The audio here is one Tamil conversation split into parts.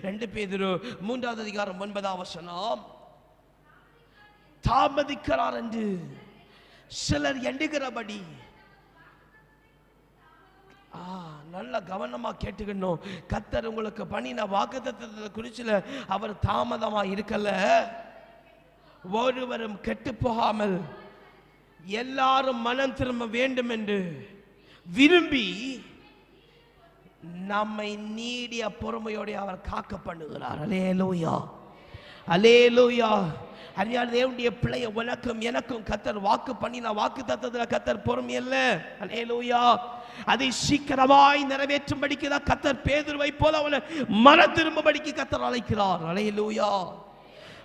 2 பேதுரு 3வது அதிகாரம் 9வது வசனம். தாமதிக்கிறார் என்று சிலர் எண்ணுகிறபடி, நல்ல கவனமா கேட்டுக்கணும். கர்த்தர் உங்களுக்கு பண்ணின வாக்குத்தத்தத்தை குறிச்சுல அவர் தாமதமா இருக்கல. ஒருவரும் கெட்டு போகாமல் எல்லாரும் மனம் திரும்ப வேண்டும் என்று விரும்பி நம்மை நீடிய பொறுமையோடு அவர் காக்க பண்ணுகிறார். அல்லேலூயா, அல்லேலூயா. அருமையான தேவனுடைய பிள்ளைய உனக்கும் எனக்கும் கர்த்தர் வாக்கு பண்ணின வாக்கு தத்தத்துல கர்த்தர் பொறுமை அல்ல. அல்லேலூயா. அதை சீக்கிரமாய் நிறைவேற்றும்படிக்கு தான் கர்த்தர் பேதுருவை போல அவனை மன திரும்பும்படிக்கு கர்த்தர் அழைக்கிறார். அல்லேலூயா,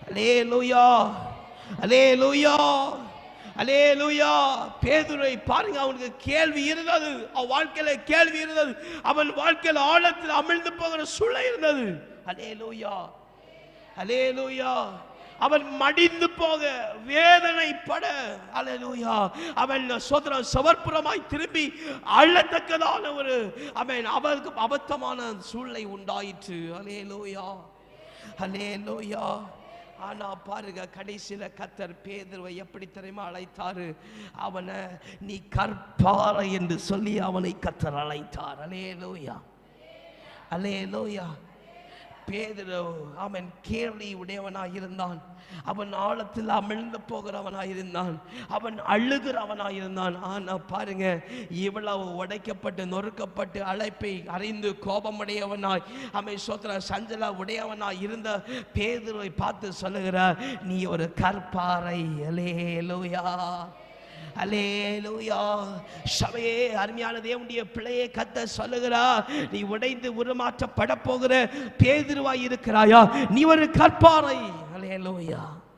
அல்லேலூயா, அல்லேலூயா, அல்லேலூயா. பேதுருவை பாருங்க, அவனுக்கு கேள்வி இருந்தது, அவன் வாழ்க்கையில கேள்வி இருந்தது, அவன் வாழ்க்கையில ஆழத்தில் அமிழ்ந்து போகிற சூழல் இருந்தது. அல்லேலூயா, அல்லேலூயா. அவன் மடிந்து போக வேதனைப்பட, அல்லேலூயா, அவன் சோதரன் சவர்ப்புறமாய் திரும்பி அழத்தக்கதான ஒரு அவனுக்கு அபத்தமான சூழ்நிலை உண்டாயிற்று. அல்லேலூயா, அல்லேலூயா. ஆனா பாருங்க, கடைசியில கர்த்தர் பேதுருவை எப்படி தெரியுமா அழைத்தாரு? அவனை நீ கற்பாறை என்று சொல்லி அவனை கர்த்தர் அழைத்தார். அல்லேலூயா, அல்லேலூயா. பேதுரு அவன் கேள்வி உடையவனாய் இருந்தான், அவன் ஆழத்தில் அமிழ்ந்து போகிறவனாய் இருந்தான், அவன் அழுகிறவனாய் இருந்தான். ஆனா பாருங்க, இவ்வளவு உடைக்கப்பட்டு நொறுக்கப்பட்டு அழைப்பை அறிந்து கோபமுடையவனாய் அவன் சோத்திர சஞ்சல உடையவனாய் இருந்த பேதுருவை பார்த்து சொல்லுகிறார், நீ ஒரு கற்பாறை. அல்லேலூயா, அல்லேலூயா. சபையே, அருமையான தேவனுடைய பிள்ளையே, கர்த்தர் சொல்லுகிறார், நீ உடைந்து உருமாற்றப்பட போகிற பேதுருவாய் இருக்கிறாயா? நீ ஒரு கற்பாறை. அல்லேலூயா.